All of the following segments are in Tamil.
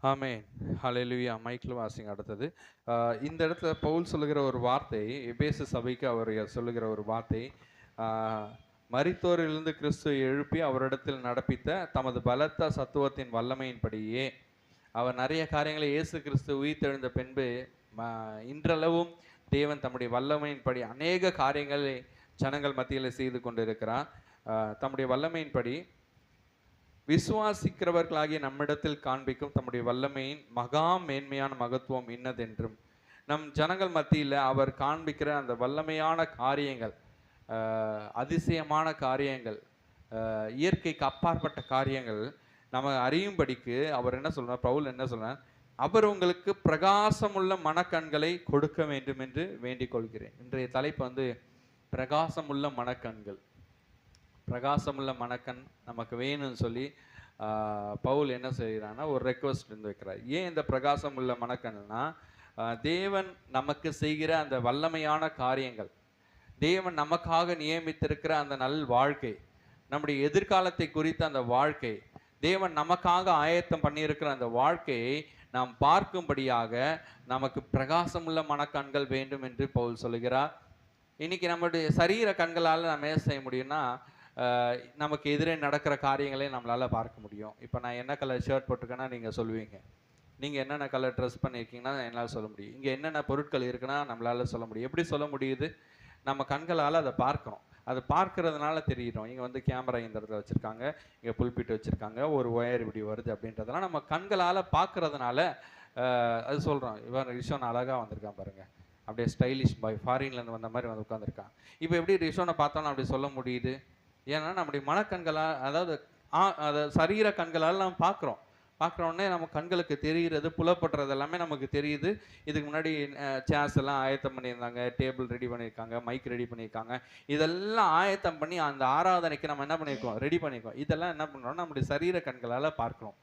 ஆமென். ஹல்லேலூயா. மைக்கில் வாசிங்க அடுத்தது. இந்த இடத்துல பவுல் சொல்லுகிற ஒரு வார்த்தை, எபேசு சபைக்கு அவர் சொல்லுகிற ஒரு வார்த்தை, ஆ, மரித்தோரிலிருந்து கிறிஸ்து எழுப்பி அவரிடத்தில் நடப்பித்த தமது பலத்த சத்துவத்தின் வல்லமையின்படியே அவர் நிறைய காரியங்களை இயேசு கிறிஸ்து உயிர்த்தெழுந்த பின்பு இன்றளவும் தேவன் தம்முடைய வல்லமையின்படி அநேக காரியங்களை ஜனங்கள் மத்தியில் செய்து கொண்டிருக்கிறார். தம்முடைய வல்லமையின்படி விசுவாசிக்கிறவர்களாகிய நம்மிடத்தில் காண்பிக்கும் தம்முடைய வல்லமையின் மகா மேன்மையான மகத்துவம் இன்னதென்றும், நம் ஜனங்கள் மத்தியில் அவர் காண்பிக்கிற அந்த வல்லமையான காரியங்கள், அதிசயமான காரியங்கள், இயற்கைக்கு அப்பாற்பட்ட காரியங்கள் நம்ம அறியும்படிக்கு அவர் என்ன சொல்றார், பவுல் என்ன சொல்றார், அவர் உங்களுக்கு பிரகாசமுள்ள மனக்கண்களை கொடுக்க வேண்டும் என்று வேண்டிக் கொள்கிறேன். இன்றைய தலைப்பு வந்து பிரகாசமுள்ள மனக்கண்கள். பிரகாசமுள்ள மனக்கண் நமக்கு வேணும்னு சொல்லி பவுல் என்ன செய்கிறான்னா ஒரு ரெக்வஸ்ட் இருந்து வைக்கிறார். ஏன் இந்த பிரகாசம் உள்ள மனக்கண்னா, தேவன் நமக்கு செய்கிற அந்த வல்லமையான காரியங்கள், தேவன் நமக்காக நியமித்திருக்கிற அந்த நல் வாழ்க்கை, நம்முடைய எதிர்காலத்தை குறித்த அந்த வாழ்க்கை, தேவன் நமக்காக ஆயத்தம் பண்ணியிருக்கிற அந்த வாழ்க்கையை நாம் பார்க்கும்படியாக நமக்கு பிரகாசமுள்ள மனக்கண்கள் வேண்டும் என்று பவுல் சொல்லுகிறார். இன்னைக்கு நம்மளுடைய சரீர கண்களால் நம்ம என்ன செய்ய முடியும்னா, நமக்கு எதிரே நடக்கிற காரியங்களே நம்மளால் பார்க்க முடியும். இப்போ நான் என்ன கலர் ஷர்ட் போட்டிருக்கேன்னா நீங்கள் சொல்லுவீங்க, நீங்கள் என்னென்ன கலர் ட்ரெஸ் பண்ணியிருக்கீங்கன்னா என்னால் சொல்ல முடியும், இங்கே என்னென்ன பொருட்கள் இருக்குன்னா நம்மளால் சொல்ல முடியும். எப்படி சொல்ல முடியுது? நம்ம கண்களால் அதை பார்க்குறோம். அதை பார்க்கறதுனால தெரியும். இங்கே வந்து கேமரா இந்த இடத்துல வச்சுருக்காங்க, இங்கே புல்பிட் வச்சுருக்காங்க, ஒரு ஒயர் இப்படி வருது அப்படின்றதெல்லாம் நம்ம கண்களால் பார்க்கறதுனால அது சொல்கிறோம். இவன் ரிஷோன் அழகாக வந்திருக்கான் பாருங்கள், அப்படியே ஸ்டைலிஷ் பாய், ஃபாரின்லேருந்து வந்த மாதிரி வந்து உட்காந்துருக்கான். இப்போ எப்படி ரிஷோனை பார்த்தோன்னா அப்படி சொல்ல முடியுது? ஏன்னா நம்முடைய மனக்கண்களால், அதாவது அதை சரீர கண்களால் நம்ம பார்க்குறோன்னே நம்ம கண்களுக்கு தெரிகிறது, புலப்படுறது எல்லாமே நமக்கு தெரியுது. இதுக்கு முன்னாடி சேர்ஸ் எல்லாம் ஆயத்தம் பண்ணியிருந்தாங்க, டேபிள் ரெடி பண்ணியிருக்காங்க, மைக் ரெடி பண்ணியிருக்காங்க. இதெல்லாம் ஆயத்தம் பண்ணி அந்த ஆராதனைக்கு நம்ம என்ன பண்ணியிருக்கோம், ரெடி பண்ணியிருக்கோம். இதெல்லாம் என்ன பண்ணுறோம்னா நம்முடைய சரீர கண்களால் பார்க்குறோம்.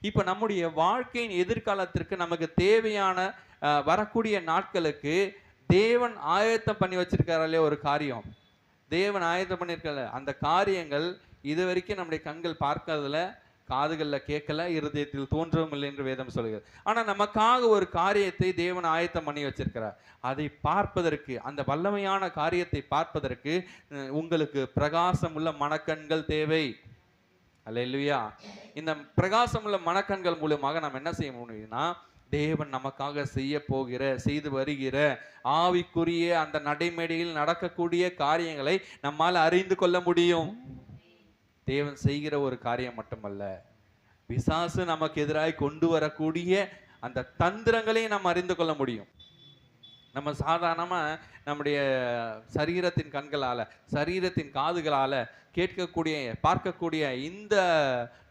இப்போ நம்முடைய வாழ்க்கையின் எதிர்காலத்திற்கு நமக்கு தேவையான வரக்கூடிய நாட்களுக்கு தேவன் ஆயத்தம் பண்ணி வச்சிருக்காராலே ஒரு காரியம், தேவன் ஆயத்தம் பண்ணியிருக்கல அந்த காரியங்கள் இது வரைக்கும் நம்முடைய கண்கள் பார்க்கறதுல, காதுகளில் கேட்கல, இருதயத்தில் தோன்றவும் இல்லை என்று வேதம் சொல்கிறது. ஆனால் நமக்காக ஒரு காரியத்தை தேவன் ஆயத்தம் பண்ணி வச்சிருக்கிறார். அதை பார்ப்பதற்கு, அந்த வல்லமையான காரியத்தை பார்ப்பதற்கு உங்களுக்கு பிரகாசமுள்ள மனக்கண்கள் தேவை. அல்லேலூயா. இந்த பிரகாசமுள்ள மனக்கண்கள் மூலமாக நம்ம என்ன செய்ய முடியும்னா, தேவன் நமக்காக செய்து வருகிற ஆவிக்குரிய அந்த நடைமேடையில் நடக்கக்கூடிய காரியங்களை நம்மால் அறிந்து கொள்ள முடியும். தேவன் செய்கிற ஒரு காரியம் மட்டுமல்ல, பிசாசு நமக்கு எதிராக கொண்டு வரக்கூடிய அந்த தந்திரங்களையும் நம்ம அறிந்து கொள்ள முடியும். நம்ம சாதாரணமாக நம்முடைய சரீரத்தின் கண்களால், சரீரத்தின் காதுகளால் கேட்கக்கூடிய, பார்க்கக்கூடிய இந்த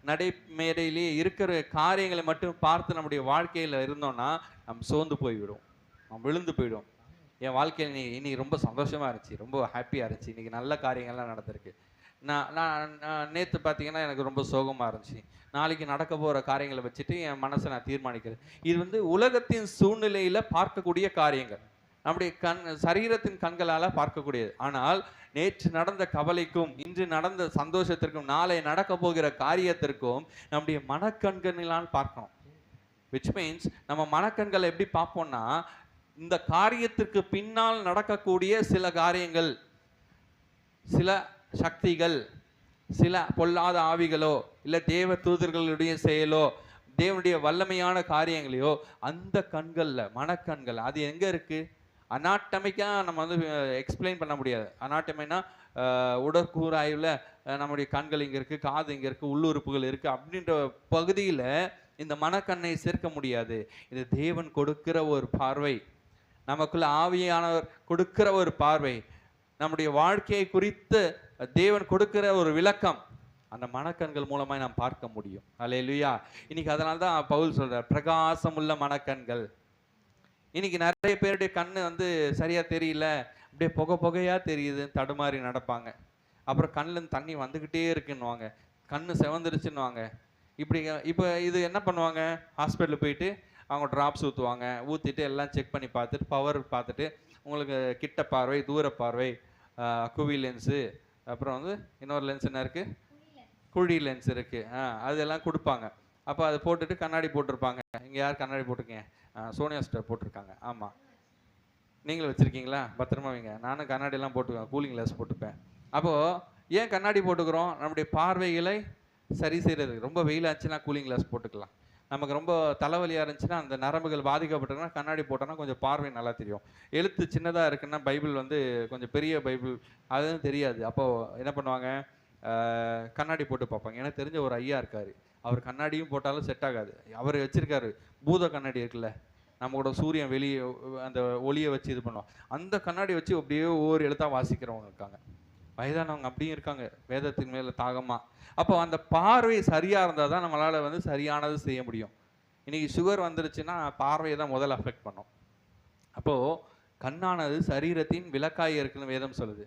நடைமேடையிலே இருக்கிற காரியங்களை மட்டும் பார்த்து நம்முடைய வாழ்க்கையில் இருந்தோம்னா நம்ம சோர்ந்து போய்விடும், நம்ம விழுந்து போயிடும். என் வாழ்க்கையில் இன்னைக்கு ரொம்ப சந்தோஷமாக இருந்துச்சு, ரொம்ப ஹாப்பியாக இருந்துச்சு, இன்றைக்கி நல்ல காரியங்கள்லாம் நடந்திருக்கு. நான் நேற்று பார்த்தீங்கன்னா எனக்கு ரொம்ப சோகமாக இருந்துச்சு. நாளைக்கு நடக்க போகிற காரியங்களை வச்சுட்டு என் மனசை நான் தீர்மானிக்கிறேன். இது வந்து உலகத்தின் சூழ்நிலையில் பார்க்கக்கூடிய காரியங்கள், நம்முடைய சரீரத்தின் கண்களால் பார்க்கக்கூடியது. ஆனால் நேற்று நடந்த கவலைக்கும், இன்று நடந்த சந்தோஷத்திற்கும், நாளை நடக்க போகிற காரியத்திற்கும் நம்முடைய மனக்கண்களால் பார்க்கணும். விச் மீன்ஸ் நம்ம மனக்கண்களை எப்படி பார்ப்போம்னா, இந்த காரியத்திற்கு பின்னால் நடக்கக்கூடிய சில காரியங்கள், சில சக்திகள், சில பொல்லாத ஆவிகளோ, இல்லை தேவ தூதர்களுடைய செயலோ, தேவனுடைய வல்லமையான காரியங்களையோ, அந்த கண்களில், மனக்கண்கள் அது எங்கே இருக்குது? அனாட்டமிக்காக நம்ம வந்து எக்ஸ்பிளைன் பண்ண முடியாது. அனாட்டமினா உடற்கூறாய்வில் நம்முடைய கண்கள் இங்கே இருக்குது, காது இங்கே இருக்குது, உள்ளுறுப்புகள் இருக்குது அப்படின்ற பகுதியில் இந்த மனக்கண்ணை சேர்க்க முடியாது. இது தேவன் கொடுக்கிற ஒரு பார்வை, நமக்குள்ள ஆவியானவர் கொடுக்கிற ஒரு பார்வை, நம்முடைய வாழ்க்கையை குறித்து தேவன் கொடுக்கிற ஒரு விளக்கம், அந்த மனக்கண்கள் மூலமாக நாம் பார்க்க முடியும். அல்லேலூயா. இன்னைக்கு அதனால தான் பவுல் சொல்றார், பிரகாசம் உள்ள மனக்கண்கள். இன்னைக்கு நிறைய பேருடைய கண்ணு வந்து சரியா தெரியல, அப்படியே புகையா தெரியுது, தடுமாறி நடப்பாங்க. அப்புறம் கண்ணில் தண்ணி வந்துக்கிட்டே இருக்குன்னுவாங்க, கண்ணு செவந்துருச்சுன்னுவாங்க. இப்படி இப்போ இது என்ன பண்ணுவாங்க, ஹாஸ்பிட்டல் போயிட்டு அவங்க ட்ராப்ஸ் ஊற்றுவாங்க, ஊற்றிட்டு எல்லாம் செக் பண்ணி பார்த்துட்டு, பவர் பார்த்துட்டு, உங்களுக்கு கிட்ட பார்வை, தூர பார்வை, குவி லென்ஸு, அப்புறம் வந்து இன்னொரு லென்ஸ் என்ன இருக்குது, குழி லென்ஸ் இருக்குது, அதெல்லாம் கொடுப்பாங்க. அப்போ அதை போட்டுட்டு கண்ணாடி போட்டிருப்பாங்க. இங்கே யார் கண்ணாடி போட்டிருக்கீங்க? சோனியா ஸ்டார் போட்டிருக்காங்க. ஆமாம், நீங்களும் வச்சுருக்கீங்களா? பத்திரமா வைங்க. நானும் கண்ணாடியெல்லாம் போட்டுக்குவேன், கூலிங் கிளாஸ் போட்டுப்பேன். அப்போது ஏன் கண்ணாடி போட்டுக்கிறோம்? நம்முடைய பார்வைகளை சரி செய்கிறதுக்கு. ரொம்ப வெயிலாச்சுன்னா கூலிங் கிளாஸ் போட்டுக்கலாம். நமக்கு ரொம்ப தலைவலியாக இருந்துச்சுன்னா, அந்த நரம்புகள் பாதிக்கப்பட்டிருக்குன்னா கண்ணாடி போட்டோன்னா கொஞ்சம் பார்வை நல்லா தெரியும். எழுத்து சின்னதாக இருக்குன்னா பைபிள் வந்து கொஞ்சம் பெரிய பைபிள் அதுவும் தெரியாது. அப்போது என்ன பண்ணுவாங்க? கண்ணாடி போட்டு பார்ப்பாங்க. எனக்கு தெரிஞ்ச ஒரு ஐயா இருக்கார். அவர் கண்ணாடியும் போட்டாலும் செட் ஆகாது. அவர் வச்சுருக்காரு பூத கண்ணாடி இருக்குல்ல, நம்மளோட சூரியன் வெளியே அந்த ஒளியை வச்சு இது பண்ணுவோம். அந்த கண்ணாடி வச்சு அப்படியே ஒவ்வொரு எழுத்தாக வாசிக்கிறவங்க இருக்காங்க. வயதானவங்க அப்படியும் இருக்காங்க, வேதத்தின் மேலே தாகமாக. அப்போ அந்த பார்வை சரியாக இருந்தால் தான் நம்மளால் வந்து சரியானது செய்ய முடியும். இன்றைக்கி சுகர் வந்துருச்சுன்னா பார்வையை தான் முதல்ல அஃபெக்ட் பண்ணும். அப்போது கண்ணானது சரீரத்தின் விளக்காய் இருக்குன்னு வேதம் சொல்லுது.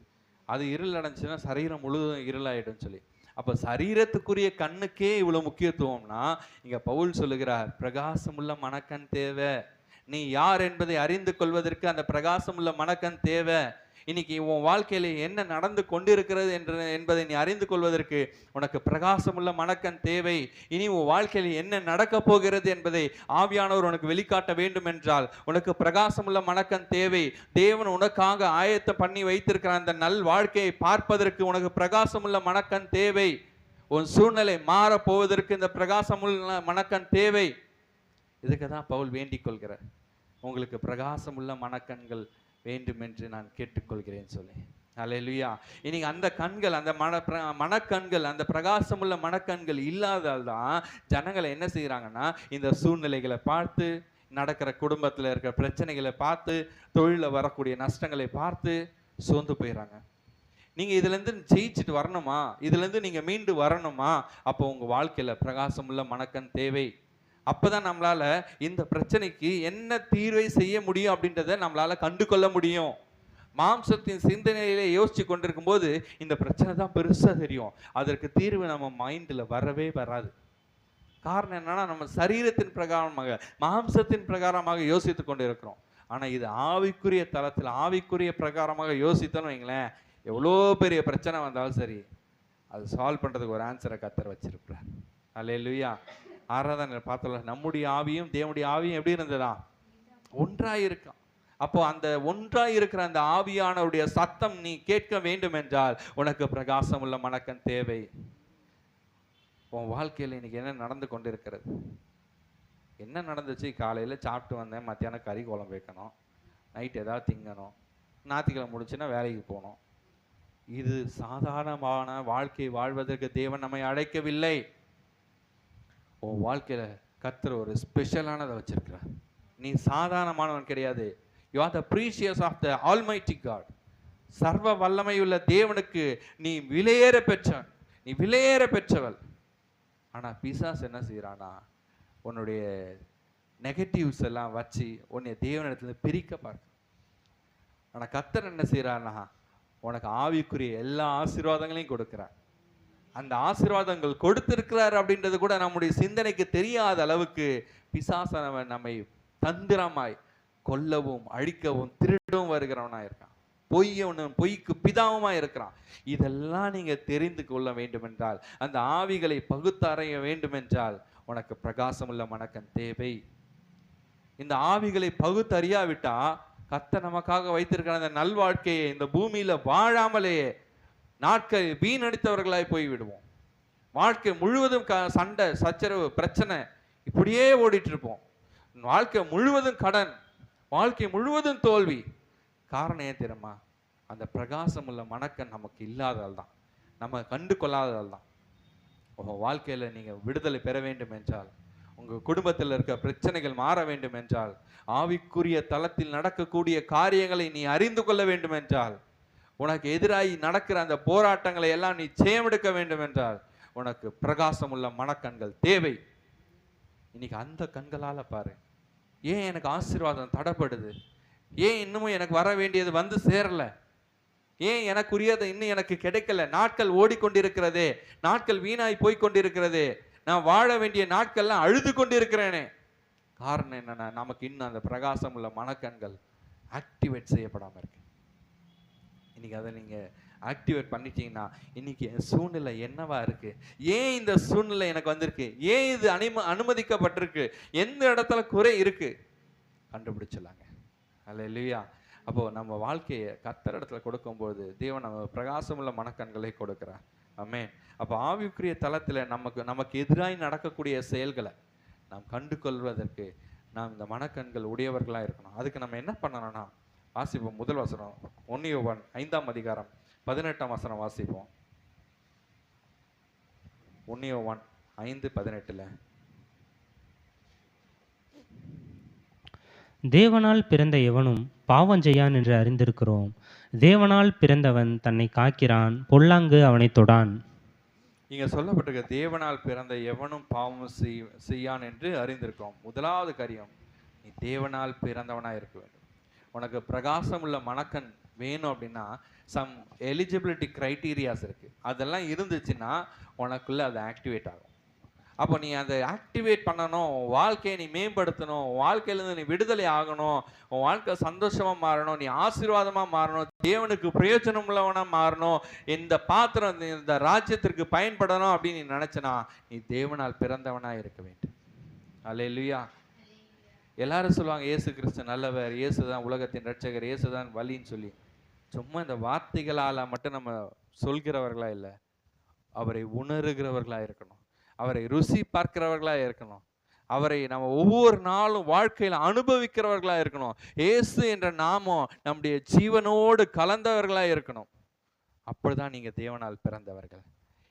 அது இருள் அடைஞ்சுன்னா சரீரம் முழுவதும் இருளாயிடும் சொல்லி. அப்போ சரீரத்துக்குரிய கண்ணுக்கே இவ்வளோ முக்கியத்துவம்னா, இங்கே பவுல் சொல்லுகிறார், பிரகாசமுள்ள மனக்கண் தேவை. நீ யார் என்பதை அறிந்து கொள்வதற்கு அந்த பிரகாசமுள்ள மனக்கண் தேவை. இன்னைக்கு உன் வாழ்க்கையில என்ன நடந்து கொண்டிருக்கிறது என்பதை நீ அறிந்து கொள்வதற்கு உனக்கு பிரகாசமுள்ள மனக்கண் தேவை. இனி உன் வாழ்க்கையில் என்ன நடக்க போகிறது என்பதை ஆவியானவர் உனக்கு வெளிக்காட்ட வேண்டும் என்றால் உனக்கு பிரகாசமுள்ள மனக்கண் தேவை. தேவன் உனக்காக ஆயத்தம் பண்ணி வைத்திருக்கிற அந்த நல் வாழ்க்கையை பார்ப்பதற்கு உனக்கு பிரகாசமுள்ள மனக்கண் தேவை. உன் சூழ்நிலை மாற போவதற்கு இந்த பிரகாசமுள்ள மனக்கண் தேவை. இதுக்கு தான் பவுல் வேண்டிக் கொள்கிறார், உங்களுக்கு பிரகாசமுள்ள மனக்கண்கள் வேண்டும் என்று நான் கேட்டுக்கொள்கிறேன் சொல்லி. அல்லேலூயா. இன்னைக்கு அந்த கண்கள், அந்த மனக்கண்கள், அந்த பிரகாசமுள்ள மனக்கண்கள் இல்லாதால் தான் ஜனங்களை என்ன செய்யறாங்கன்னா, இந்த சூழ்நிலைகளை பார்த்து, நடக்கிற குடும்பத்தில் இருக்கிற பிரச்சனைகளை பார்த்து, தொழிலில் வரக்கூடிய நஷ்டங்களை பார்த்து சோர்ந்து போயிடறாங்க. நீங்க இதுல இருந்து ஜெயிச்சுட்டு வரணுமா, இதுல இருந்து நீங்க மீண்டு வரணுமா, அப்போ உங்க வாழ்க்கையில பிரகாசமுள்ள மனக்கண் தேவை. அப்பதான் நம்மளால இந்த பிரச்சனைக்கு என்ன தீர்வை செய்ய முடியும் அப்படின்றத நம்மளால கண்டு கொள்ள முடியும். மாம்சத்தின் சிந்தனையிலே யோசிச்சு கொண்டிருக்கும் போது இந்த பிரச்சனை தான் பெருசா தெரியும், அதற்கு தீர்வு நம்ம மைண்ட்ல வரவே வராது. காரணம் என்னன்னா, நம்ம சரீரத்தின் பிரகாரமாக, மாம்சத்தின் பிரகாரமாக யோசித்து கொண்டு இருக்கிறோம். ஆனா இது ஆவிக்குரிய தளத்தில், ஆவிக்குரிய பிரகாரமாக யோசித்தோன்னு வைங்களேன், எவ்வளோ பெரிய பிரச்சனை வந்தாலும் சரி, அது சால்வ் பண்றதுக்கு ஒரு ஆன்சரை கர்த்தர் வச்சிருக்கிறார். அல்லேலூயா. ஆராதனை பார்த்தோம்ல, நம்முடைய ஆவியும் தேவனுடைய ஆவியும் எப்படி இருந்ததா? ஒன்றாய் இருக்கான். அப்போ அந்த ஒன்றாய் இருக்கிற அந்த ஆவியானவருடைய சத்தம் நீ கேட்க வேண்டும் என்றால் உனக்கு பிரகாசம் உள்ள மனக்கண் தேவை. உன் வாழ்க்கையில் இன்னைக்கு என்ன நடந்து கொண்டிருக்கிறது? என்ன நடந்துச்சு? காலையில் சாப்பிட்டு வந்தேன், மத்தியானம் கறி குழம்பு வைக்கணும், நைட் ஏதாவது திங்கணும், ஞாயிற்றுக்கிழமை முடிச்சுன்னா வேலைக்கு போகணும். இது சாதாரணமான வாழ்க்கை வாழ்வதற்கு தேவன் நம்மை அழைக்கவில்லை. உன் வாழ்க்கையில கர்த்தர் ஒரு ஸ்பெஷலானதை வச்சிருக்கிறார். நீ சாதாரணமானவன் கிடையாது. You are the precious of the almighty God. சர்வ வல்லமையுள்ள தேவனுக்கு நீ விலையேற பெற்றவன், நீ விலையேற பெற்றவள். ஆனா பிசாசு என்ன செய்யறானா, உன்னுடைய நெகட்டிவ்ஸ் எல்லாம் வச்சு உன்னை தேவனிடத்துல பிரிக்க பார்க்க. ஆனா கர்த்தர் என்ன செய்யறானா, உனக்கு ஆவிக்குரிய எல்லா ஆசீர்வாதங்களையும் கொடுக்கிறார். அந்த ஆசீர்வாதங்கள் கொடுத்திருக்கிறார் அப்படின்றது கூட நம்முடைய சிந்தனைக்கு தெரியாத அளவுக்கு பிசாசானவன் நம்மை தந்திரமாய் கொல்லவும் அழிக்கவும் திருடவும் வருகிறவனா இருக்கான். பொய்க்கு பிதாவுமா இருக்கிறான். இதெல்லாம் நீங்க தெரிந்து கொள்ள வேண்டும் என்றால், அந்த ஆவிகளை பகுத்தறிய வேண்டும் என்றால் உனக்கு பிரகாசமுள்ள மனக்கண் தேவை. இந்த ஆவிகளை பகுத்தறியாவிட்டா கர்த்தர் நமக்காக வைத்திருக்கிற அந்த நல்வாழ்க்கையை இந்த பூமியில வாழாமலேயே நாட்கள் வீணடித்தவர்களாய் போய்விடுவோம். வாழ்க்கை முழுவதும் சண்டை, சச்சரவு, பிரச்சனை இப்படியே ஓடிட்டு இருப்போம். வாழ்க்கை முழுவதும் கடன், வாழ்க்கை முழுவதும் தோல்வி. காரணம் ஏன் தெரியுமா? அந்த பிரகாசம் உள்ள மனக்கண் நமக்கு இல்லாதால் தான், நம்ம கண்டு கொள்ளாததால் தான். உங்க வாழ்க்கையில நீங்க விடுதலை பெற வேண்டும் என்றால், உங்க குடும்பத்தில் இருக்க பிரச்சனைகள் மாற வேண்டும் என்றால், ஆவிக்குரிய தளத்தில் நடக்கக்கூடிய காரியங்களை நீ அறிந்து கொள்ள வேண்டும் என்றால், உனக்கு எதிராகி நடக்கிற அந்த போராட்டங்களை எல்லாம் நீ ஜெயமெடுக்க வேண்டும் என்றால் உனக்கு பிரகாசம் உள்ள மனக்கண்கள் தேவை. இன்னைக்கு அந்த கண்களால பாரு, ஏன் எனக்கு ஆசீர்வாதம் தடைப்படுது, ஏன் இன்னமும் எனக்கு வர வேண்டியது வந்து சேரல, ஏன் எனக்குரியது இன்னும் எனக்கு கிடைக்கல, நாட்கள் ஓடிக்கொண்டிருக்கிறதே, நாட்கள் வீணாய் போய்கொண்டிருக்கிறதே, நான் வாழ வேண்டிய நாட்கள்லாம் அழுது கொண்டிருக்கிறேனே. காரணம் என்னன்னா, நமக்கு இன்னும் அந்த பிரகாசம் உள்ள மனக்கண்கள் ஆக்டிவேட் செய்யப்படாம இருக்கு. இன்னைக்கு அதை நீங்க ஆக்டிவேட் பண்ணிட்டீங்கன்னா இன்னைக்கு என் சூழ்நிலை என்னவா இருக்கு, ஏன் இந்த சூழ்நிலை எனக்கு வந்திருக்கு, ஏன் இது அனுமதிக்கப்பட்டிருக்கு, எந்த இடத்துல குறை இருக்கு கண்டுபிடிச்சிடலாங்க. அல்லேலூயா. அப்போ நம்ம வாழ்க்கையை கர்த்தர் இடத்துல கொடுக்கும்போது தேவன் நம்ம பிரகாசமுள்ள மனக்கண்களை கொடுக்கிறார். ஆமென். அப்போ ஆவிக்குரிய தளத்துல நமக்கு எதிராய் நடக்கக்கூடிய செயல்களை நாம் கண்டு கொள்வதற்கு நாம் இந்த மனக்கண்கள் உடையவர்களா இருக்கணும். அதுக்கு நம்ம என்ன பண்ணணும்னா, வாசிப்போம். முதல் வசனம் 1 யோவான் 5ஆம் அதிகாரம் 18ஆம் வசனம் வாசிப்போம். 1 யோவான் 5:18. தேவனால் பிறந்த எவனும் பாவம் செய்யான் என்று அறிந்திருக்கிறோம். தேவனால் பிறந்தவன் தன்னை காக்கிறான், பொல்லாங்கு அவனை தொடான். இங்க சொல்லப்பட்டிருக்க தேவனால் பிறந்த எவனும் பாவம் செய்யான் என்று அறிந்திருக்கிறோம். முதலாவது காரியம், நீ தேவனால் பிறந்தவனா இருக்க வேண்டும். உனக்கு பிரகாசம் உள்ள மனக்கண் வேணும் அப்படின்னா சம் எலிஜிபிலிட்டி கிரைட்டீரியாஸ் இருக்கு. அதெல்லாம் இருந்துச்சுன்னா உனக்குள்ள அது ஆக்டிவேட் ஆகும். அப்போ நீ அதை ஆக்டிவேட் பண்ணணும், வாழ்க்கையை நீ மேம்படுத்தணும், வாழ்க்கையிலேருந்து நீ விடுதலை ஆகணும், உன் வாழ்க்கை சந்தோஷமாக மாறணும், நீ ஆசீர்வாதமாக மாறணும், தேவனுக்கு பிரயோஜனம் உள்ளவனாக மாறணும், இந்த பாத்திரம் இந்த ராஜ்யத்திற்கு பயன்படணும் அப்படின்னு நீ நினச்சனா நீ தேவனால் பிறந்தவனாக இருக்க வேண்டும். அல்லேலூயா. எல்லாரும் சொல்லுவாங்க இயேசு கிறிஸ்து நல்லவர், இயேசு தான் உலகத்தின் ரட்சகர், இயேசு தான் வழின்னு சொல்லி. சும்மா இந்த வார்த்தைகளால் மட்டும் நம்ம சொல்கிறவர்களா இல்லை, அவரை உணர்கிறவர்களா இருக்கணும், அவரை ருசி பார்க்கிறவர்களா இருக்கணும், அவரை நம்ம ஒவ்வொரு நாளும் வாழ்க்கையில் அனுபவிக்கிறவர்களா இருக்கணும். இயேசு என்ற நாமம் நம்முடைய ஜீவனோடு கலந்தவர்களா இருக்கணும். அப்படிதான் நீங்க தேவனால் பிறந்தவர்கள்.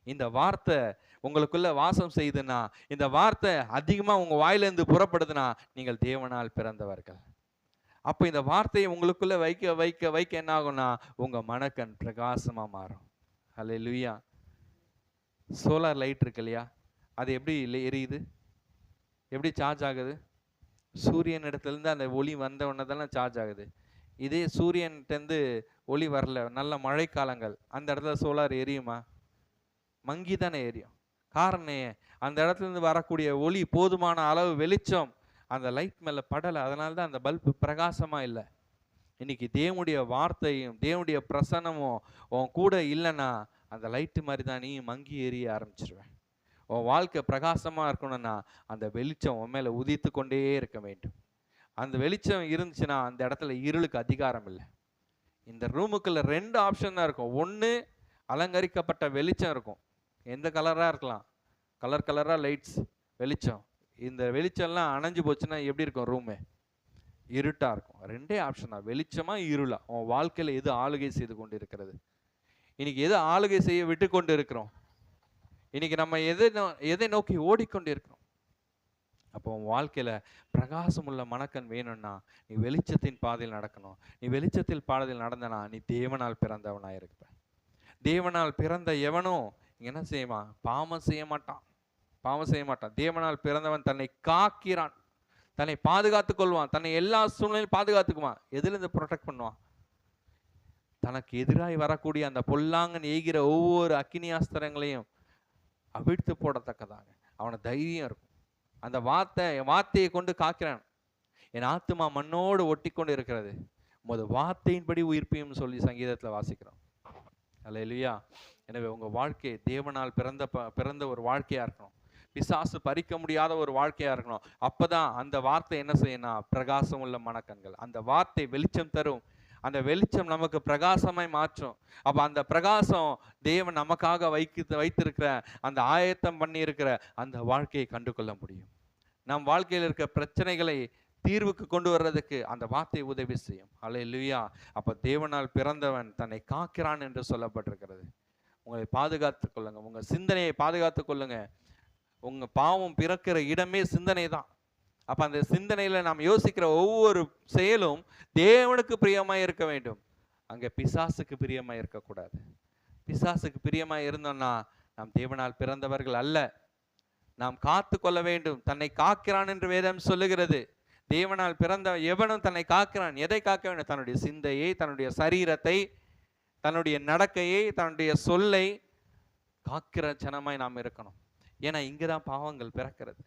இந்த வார்த்தை உங்களுக்குள்ள வாசம் செய்துன்னா, இந்த வார்த்தை அதிகமா உங்க வாயிலிருந்து புறப்படுதுன்னா நீங்கள் தேவனால் பிறந்தவர்கள். அப்போ இந்த வார்த்தையை உங்களுக்குள்ள வைக்க வைக்க வைக்க என்ன ஆகும்னா உங்க மனக்கண் பிரகாசமா மாறும். அல்லேலூயா. சோலார் லைட் இருக்கு இல்லையா, அது எப்படி எரியுது, எப்படி சார்ஜ் ஆகுது? சூரியன் இடத்துலேருந்து அந்த ஒளி வந்த உடனே தானே சார்ஜ் ஆகுது. இதே சூரியன்கிட்டேருந்து ஒளி வரல, நல்ல மழைக்காலங்கள், அந்த இடத்துல சோலார் எரியுமா? மங்கி தானே எரியும். காரணம், அந்த இடத்துலேருந்து வரக்கூடிய ஒளி போதுமான அளவு வெளிச்சம் அந்த லைட் மேலே படலை, அதனால தான் அந்த பல்பு பிரகாசமாக இல்லை. இன்னைக்கு தேவனுடைய வார்த்தையும் தேவனுடைய பிரசன்னமும் உன் கூட இல்லைன்னா அந்த லைட்டு மாதிரி தான் நீ மங்கி எரிய ஆரம்பிச்சிருவேன். உன் வாழ்க்கை பிரகாசமாக இருக்கணும்னா அந்த வெளிச்சம் உன் மேலே உதித்து கொண்டே இருக்க வேண்டும். அந்த வெளிச்சம் இருந்துச்சுன்னா அந்த இடத்துல இருளுக்கு அதிகாரம் இல்லை. இந்த ரூமுக்குள்ள 2 ஆப்ஷன் தான் இருக்கும். ஒன்று அலங்கரிக்கப்பட்ட வெளிச்சம் இருக்கும், எந்த கலராக இருக்கலாம், கலர் கலராக லைட்ஸ் வெளிச்சம். இந்த வெளிச்சம்லாம் அணைஞ்சு போச்சுன்னா எப்படி இருக்கும் ரூமு? இருட்டாக இருக்கும். 2 ஆப்ஷன் தான், வெளிச்சமா இருளா. உன் வாழ்க்கையில் எது ஆளுகை செய்து கொண்டு இருக்கிறது? இன்னைக்கு எது ஆளுகை செய்ய விட்டு கொண்டு இருக்கிறோம்? இன்னைக்கு நம்ம எதை நோக்கி ஓடிக்கொண்டு இருக்கிறோம்? அப்போ உன் வாழ்க்கையில பிரகாசம் உள்ள மனக்கண் வேணும்னா நீ வெளிச்சத்தின் பாதையில் நடக்கணும். நீ வெளிச்சத்தில் பாதையில் நடந்தனா நீ தேவனால் பிறந்தவனா இருப்ப. தேவனால் பிறந்த எவனும் என்ன செய்வான்? பாவம் செய்ய மாட்டான், பாவம் செய்ய மாட்டான். தேவனால் பிறந்தவன் தன்னை காக்கிறான், தன்னை பாதுகாத்துக் கொள்வான், தன்னை எல்லா சூழ்நிலையும் பாதுகாத்துக்குவான். எதிலிருந்து ப்ரொடெக்ட் பண்ணுவான்? தனக்கு எதிராய் வரக்கூடிய அந்த பொல்லாங்கன் எய்கிற ஒவ்வொரு அக்கினியாஸ்திரங்களையும் அவிழ்த்து போடத்தக்கதாங்க அவனை தைரியம் இருக்கும். அந்த வார்த்தையை கொண்டு காக்கிறான். என் ஆத்துமா மண்ணோடு ஒட்டி கொண்டு இருக்கிறது, உமது வார்த்தையின்படி உயிர்ப்பையும் சொல்லி சங்கீதத்தில் வாசிக்கிறோம். அல்லேலூயா. எனவே உங்க வாழ்க்கை தேவனால் பிறந்த ஒரு வாழ்க்கையா இருக்கணும். பிசாசு பறிக்க முடியாத ஒரு வாழ்க்கையா இருக்கணும். அப்பதான் அந்த வார்த்தை என்ன செய்யணும்? பிரகாசம் உள்ள மனக்கண்கள். அந்த வார்த்தை வெளிச்சம் தரும், அந்த வெளிச்சம் நமக்கு பிரகாசமாய் மாற்றும். அப்ப அந்த பிரகாசம் தேவன் நமக்காக வைத்திருக்கிற அந்த ஆயத்தம் பண்ணி இருக்கிற அந்த வாழ்க்கையை கண்டு கொள்ள முடியும். நம் வாழ்க்கையில் இருக்க பிரச்சனைகளை தீர்வுக்கு கொண்டு வர்றதுக்கு அந்த வார்த்தை உதவி செய்யும். அல்லேலூயா. அப்ப தேவனால் பிறந்தவன் தன்னை காக்கிறான் என்று சொல்லப்பட்டிருக்கிறது. உங்களை பாதுகாத்துக் கொள்ளுங்க, உங்க சிந்தனையை பாதுகாத்துக் கொள்ளுங்க. உங்க பாவம் பிறக்கிற இடமே சிந்தனை தான். அப்ப அந்த சிந்தனையில நாம் யோசிக்கிற ஒவ்வொரு செயலும் தேவனுக்கு பிரியமாய் இருக்க வேண்டும். அங்க பிசாசுக்கு பிரியமாய் இருக்கக்கூடாது. பிசாசுக்கு பிரியமாய் இருந்தோம்னா நாம் தேவனால் பிறந்தவர்கள் அல்ல. நாம் காத்து கொள்ள வேண்டும். தன்னை காக்கிறான் என்று வேதம் சொல்லுகிறது. தேவனால் பிறந்த எவனும் தன்னை காக்கிறான். எதை காக்க வேண்டும்? தன்னுடைய சிந்தையை, தன்னுடைய சரீரத்தை, தன்னுடைய நடக்கையை, தன்னுடைய சொல்லை காக்கிற ஜனமாய் நாம் இருக்கணும். ஏன்னா இங்கதான் பாவங்கள் பிறக்கிறது.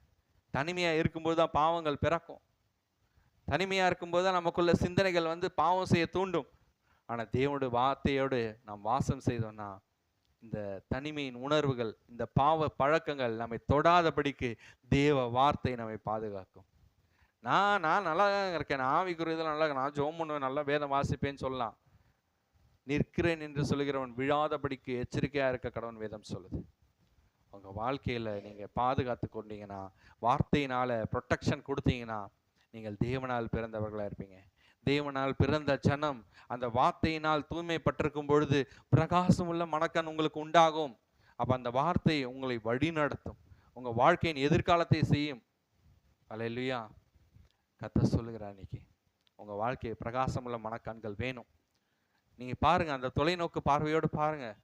தனிமையா இருக்கும்போது தான் பாவங்கள் பிறக்கும். தனிமையா இருக்கும்போது தான் நமக்குள்ள சிந்தனைகள் பாவம் செய்ய தூண்டும். ஆனால் தேவனுடைய வார்த்தையோடு நாம் வாசம் செய்தோம்னா இந்த தனிமையின் உணர்வுகள், இந்த பாவ பழக்கங்கள் நம்மை தொடாதபடிக்கு தேவ வார்த்தை நம்மை பாதுகாக்கும். நான் நல்லா இருக்கேன், நான் ஆவிக்குரியதில் நல்லா இருக்கேன், நான் ஜெபம் பண்ணுவேன், நல்லா வேதம் வாசிப்பேன்னு சொல்லலாம். நிற்கிறேன் என்று சொல்கிறவன் விழாதபடிக்கு எச்சரிக்கையாக இருக்க கடவுள் வேதம் சொல்லுது. உங்கள் வாழ்க்கையில் நீங்கள் பாதுகாத்து கொண்டீங்கன்னா, வார்த்தையினால் ப்ரொட்டெக்ஷன் கொடுத்தீங்கன்னா, நீங்கள் தேவனால் பிறந்தவர்களாக இருப்பீங்க. தேவனால் பிறந்த ஜனம் அந்த வார்த்தையினால் தூய்மைப்பட்டிருக்கும் பொழுது பிரகாசம் உள்ள மனக்கண் உங்களுக்கு உண்டாகும். அப்போ அந்த வார்த்தை உங்களை வழி நடத்தும், உங்கள் வாழ்க்கையின் எதிர்காலத்தை செய்யும். அல்லேலூயா. கர்த்தர் சொல்லுகிறார், இன்னைக்கு உங்கள் வாழ்க்கை பிரகாசம் உள்ள மனக்கண்கள் வேணும். நீங்கள் பாருங்கள், அந்த தொலைநோக்கு பார்வையோடு பாருங்கள்.